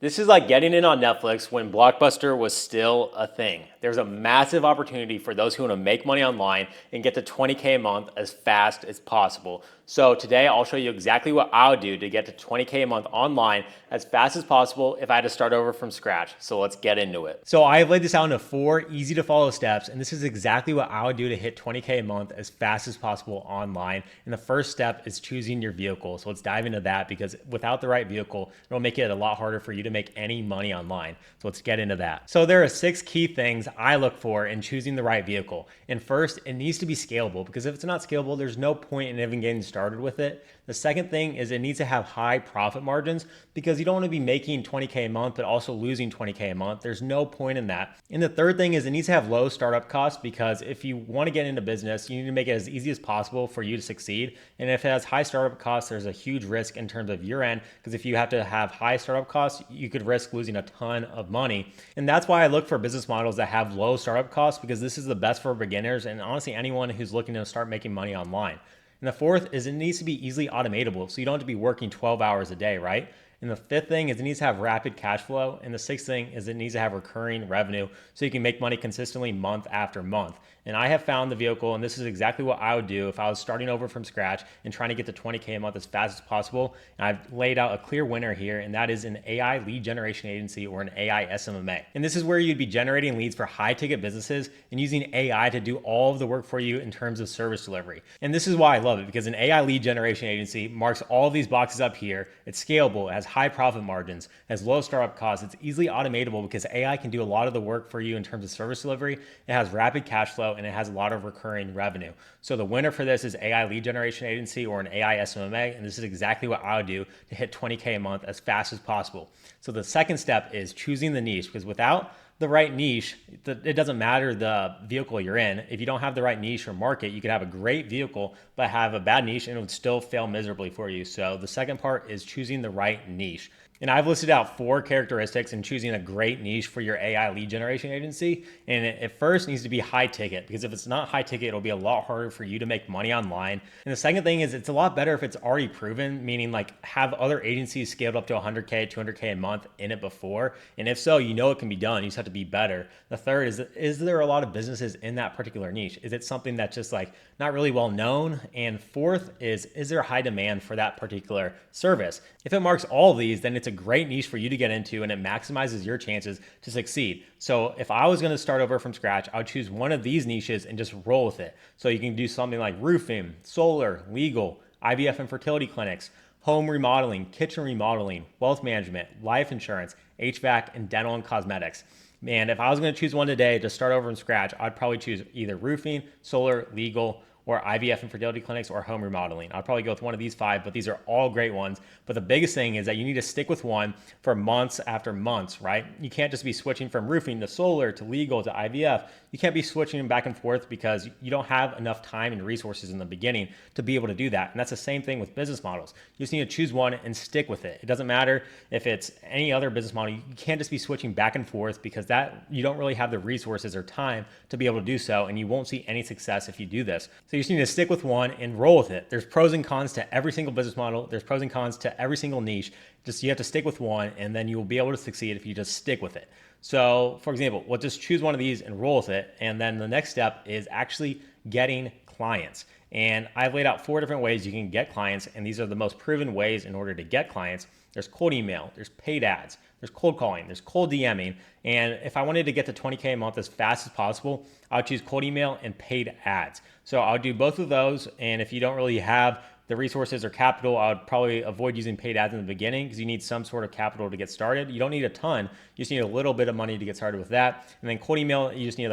This is like getting in on Netflix when Blockbuster was still a thing. There's a massive opportunity for those who want to make money online and get to 20K a month as fast as possible. So today I'll show you exactly what I would do to get to 20K a month online as fast as possible if I had to start over from scratch. So let's get into it. So I've laid this out into 4 easy to follow steps, and this is exactly what I would do to hit 20K a month as fast as possible online. And the first step is choosing your vehicle. So let's dive into that, because without the right vehicle, it'll make it a lot harder for you to make any money online. So let's get into that. So there are 6 key things I look for in choosing the right vehicle. And first, it needs to be scalable, because if it's not scalable, there's no point in even getting started with it. The second thing is it needs to have high profit margins, because you don't want to be making 20K a month but also losing 20K a month. There's no point in that. And the third thing is it needs to have low startup costs, because if you want to get into business, you need to make it as easy as possible for you to succeed. And if it has high startup costs, there's a huge risk in terms of your end, because if you have to have high startup costs, you could risk losing a ton of money. And that's why I look for business models that have low startup costs, because this is the best for beginners and honestly anyone who's looking to start making money online. And the fourth is it needs to be easily automatable, so you don't have to be working 12 hours a day, right? And the fifth thing is it needs to have rapid cash flow. And the sixth thing is it needs to have recurring revenue, so you can make money consistently month after month. And I have found the vehicle, and this is exactly what I would do if I was starting over from scratch and trying to get to 20K a month as fast as possible. And I've laid out a clear winner here, and that is an AI lead generation agency, or an AI SMMA. And this is where you'd be generating leads for high ticket businesses and using AI to do all of the work for you in terms of service delivery. And this is why I love it, because an AI lead generation agency marks all of these boxes up here. It's scalable, it has high profit margins, has low startup costs, it's easily automatable because AI can do a lot of the work for you in terms of service delivery. It has rapid cash flow, and it has a lot of recurring revenue. So the winner for this is AI lead generation agency, or an AI SMMA, and this is exactly what I would do to hit 20K a month as fast as possible. So the second step is choosing the niche, because without the right niche, it doesn't matter the vehicle you're in. If you don't have the right niche or market, you could have a great vehicle but have a bad niche and it would still fail miserably for you. So the second part is choosing the right niche. And I've listed out 4 characteristics in choosing a great niche for your AI lead generation agency. And it first needs to be high ticket, because if it's not high ticket, it'll be a lot harder for you to make money online. And the second thing is it's a lot better if it's already proven, meaning like have other agencies scaled up to 100K, 200K a month in it before. And if so, you know it can be done. You just have to be better. The third is there a lot of businesses in that particular niche? Is it something that's just like not really well known? And fourth is there a high demand for that particular service? If it marks all of these, then it's a great niche for you to get into, and it maximizes your chances to succeed. So if I was going to start over from scratch, I would choose one of these niches and just roll with it. So you can do something like roofing, solar, legal, IVF and fertility clinics, home remodeling, kitchen remodeling, wealth management, life insurance, HVAC, and dental and cosmetics. Man, if I was going to choose one today to start over from scratch, I'd probably choose either roofing, solar, legal, or IVF and fertility clinics, or home remodeling. I'll probably go with one of these 5, but these are all great ones. But the biggest thing is that you need to stick with one for months after months, right? You can't just be switching from roofing to solar to legal to IVF. You can't be switching back and forth, because you don't have enough time and resources in the beginning to be able to do that. And that's the same thing with business models. You just need to choose one and stick with it. It doesn't matter if it's any other business model. You can't just be switching back and forth, because that you don't really have the resources or time to be able to do so, and you won't see any success if you do this. So you just need to stick with one and roll with it. There's pros and cons to every single business model. There's pros and cons to every single niche. Just you have to stick with one, and then you will be able to succeed if you just stick with it. So for example, we'll just choose one of these and roll with it. And then the next step is actually getting clients. And I've laid out 4 different ways you can get clients, and these are the most proven ways in order to get clients. There's cold email, there's paid ads, there's cold calling, there's cold DMing. And if I wanted to get to 20K a month as fast as possible, I would choose cold email and paid ads. So I'll do both of those. And if you don't really have the resources or capital, I would probably avoid using paid ads in the beginning, because you need some sort of capital to get started. You don't need a ton. You just need a little bit of money to get started with that. And then cold email, you just need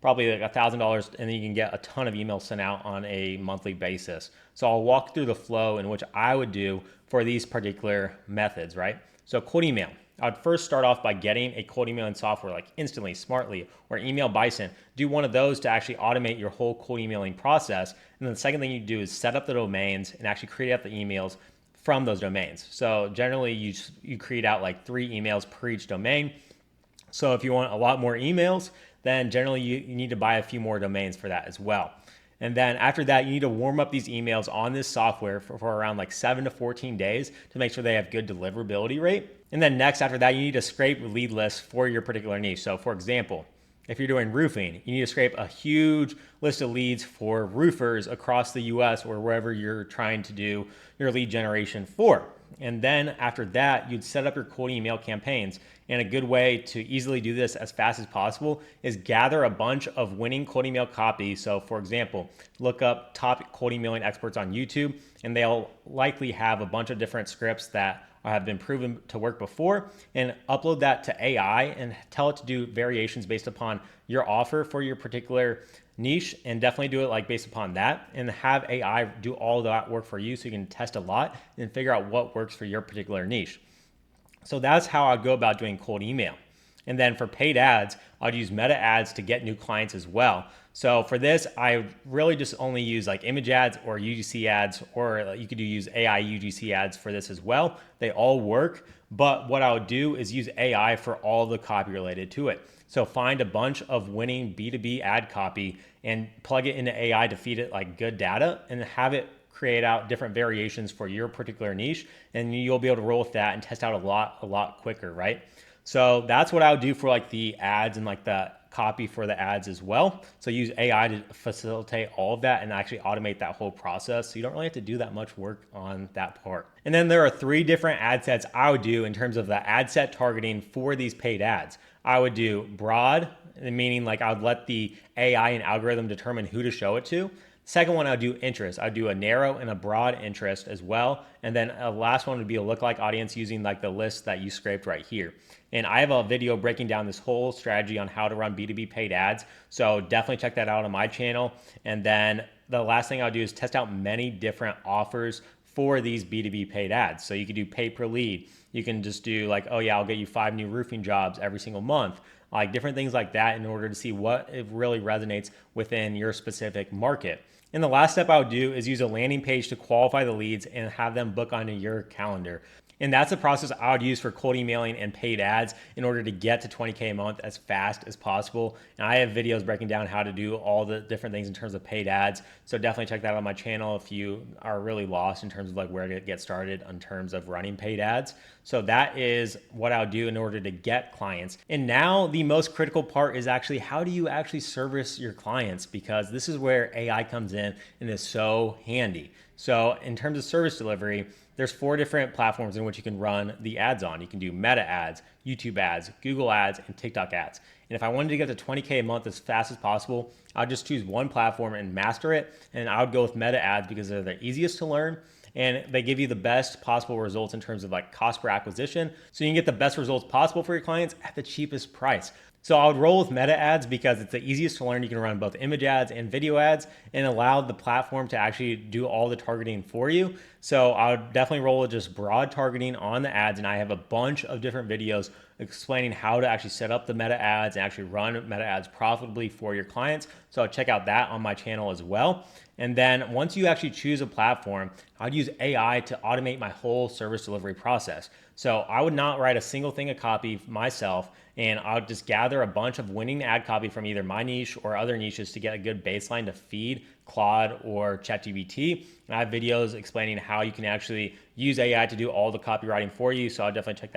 probably $1,000, and then you can get a ton of emails sent out on a monthly basis. So I'll walk through the flow in which I would do for these particular methods, right? So cold email. I would first start off by getting a cold emailing software like Instantly, Smartly, or Email Bison. Do one of those to actually automate your whole cold emailing process. And then the second thing you do is set up the domains and actually create out the emails from those domains. So generally you create out like 3 emails per each domain. So if you want a lot more emails, then generally you need to buy a few more domains for that as well. And then after that, you need to warm up these emails on this software for around like 7 to 14 days to make sure they have good deliverability rate. And then next, after that, you need to scrape lead lists for your particular niche. So for example, if you're doing roofing, you need to scrape a huge list of leads for roofers across the US or wherever you're trying to do your lead generation for. And then after that, you'd set up your cold email campaigns. And a good way to easily do this as fast as possible is gather a bunch of winning cold email copy. So for example, look up top cold emailing experts on YouTube, and they'll likely have a bunch of different scripts that have been proven to work before, and upload that to AI and tell it to do variations based upon your offer for your particular niche, and definitely do it like based upon that, and have AI do all that work for you so you can test a lot and figure out what works for your particular niche. So that's how I'd go about doing cold email. And then for paid ads, I'd use meta ads to get new clients as well. So for this, I really just only use like image ads or UGC ads, or you could use AI UGC ads for this as well. They all work, but what I would do is use AI for all the copy related to it. So find a bunch of winning B2B ad copy and plug it into AI to feed it like good data, and have it create out different variations for your particular niche, and you'll be able to roll with that and test out a lot quicker, right? So that's what I would do for like the ads and like the copy for the ads as well. So use AI to facilitate all of that and actually automate that whole process. So you don't really have to do that much work on that part. And then there are 3 different ad sets I would do in terms of the ad set targeting for these paid ads. I would do broad, meaning like I would let the AI and algorithm determine who to show it to. Second one, I'll do interest. I'll do a narrow and a broad interest as well. And then a last one would be a lookalike audience using like the list that you scraped right here. And I have a video breaking down this whole strategy on how to run B2B paid ads. So definitely check that out on my channel. And then the last thing I'll do is test out many different offers for these B2B paid ads. So you can do pay per lead. You can just do like, oh yeah, I'll get you 5 new roofing jobs every single month. Like different things like that in order to see what it really resonates within your specific market. And the last step I would do is use a landing page to qualify the leads and have them book onto your calendar. And that's the process I would use for cold emailing and paid ads in order to get to 20K a month as fast as possible. And I have videos breaking down how to do all the different things in terms of paid ads. So definitely check that out on my channel if you are really lost in terms of like where to get started in terms of running paid ads. So that is what I would do in order to get clients. And now the most critical part is actually how do you actually service your clients? Because this is where AI comes in and is so handy. So in terms of service delivery, there's 4 different platforms in which you can run the ads on. You can do Meta ads, YouTube ads, Google ads, and TikTok ads. And if I wanted to get to 20K a month as fast as possible, I'd just choose one platform and master it. And I would go with Meta ads because they're the easiest to learn, and they give you the best possible results in terms of like cost per acquisition. So you can get the best results possible for your clients at the cheapest price. So I would roll with meta ads because it's the easiest to learn. You can run both image ads and video ads and allow the platform to actually do all the targeting for you. So I would definitely roll with just broad targeting on the ads. And I have a bunch of different videos explaining how to actually set up the meta ads and actually run meta ads profitably for your clients. So check out that on my channel as well. And then once you actually choose a platform, I'd use AI to automate my whole service delivery process. So I would not write a single thing of copy myself, and I would just gather a bunch of winning ad copy from either my niche or other niches to get a good baseline to feed Claude or ChatGPT. And I have videos explaining how you can actually use AI to do all the copywriting for you. So I'll definitely check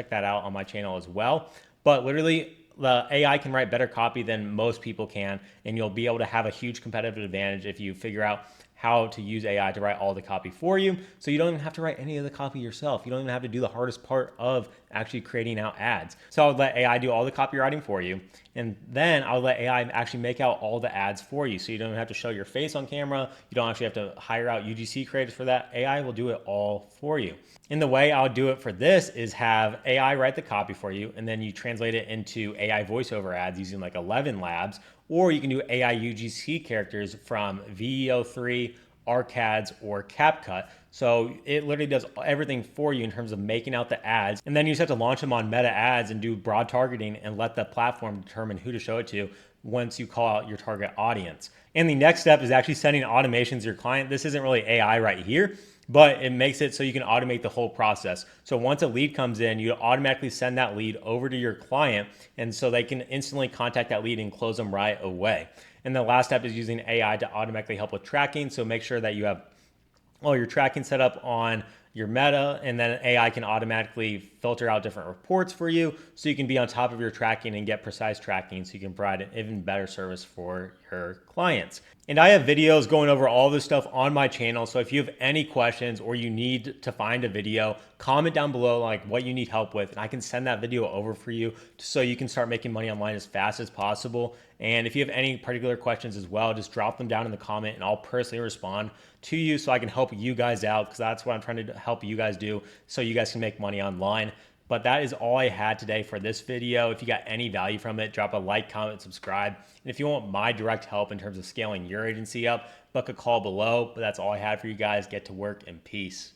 that out on my channel as well. But literally, the AI can write better copy than most people can, and you'll be able to have a huge competitive advantage if you figure out how to use AI to write all the copy for you. So you don't even have to write any of the copy yourself. You don't even have to do the hardest part of actually creating out ads. So I would let AI do all the copywriting for you. And then I'll let AI actually make out all the ads for you. So you don't even have to show your face on camera. You don't actually have to hire out UGC creators for that. AI will do it all for you. And the way I'll do it for this is have AI write the copy for you, and then you translate it into AI voiceover ads using like 11 Labs, or you can do AI UGC characters from VEO3, ARCADS, or CapCut. So it literally does everything for you in terms of making out the ads. And then you just have to launch them on meta ads and do broad targeting and let the platform determine who to show it to once you call out your target audience. And the next step is actually sending automations to your client. This isn't really AI right here, but it makes it so you can automate the whole process. So once a lead comes in, you automatically send that lead over to your client, and so they can instantly contact that lead and close them right away. And the last step is using AI to automatically help with tracking. So make sure that you have all your tracking set up on your meta, and then AI can automatically filter out different reports for you so you can be on top of your tracking and get precise tracking so you can provide an even better service for your clients. And I have videos going over all this stuff on my channel. So if you have any questions or you need to find a video, comment down below like what you need help with, and I can send that video over for you so you can start making money online as fast as possible. And if you have any particular questions as well, just drop them down in the comment and I'll personally respond to you so I can help you guys out, because that's what I'm trying to help you guys do so you guys can make money online. But that is all I had today for this video. If you got any value from it, drop a like, comment, subscribe. And if you want my direct help in terms of scaling your agency up, book a call below. But that's all I had for you guys. Get to work and peace.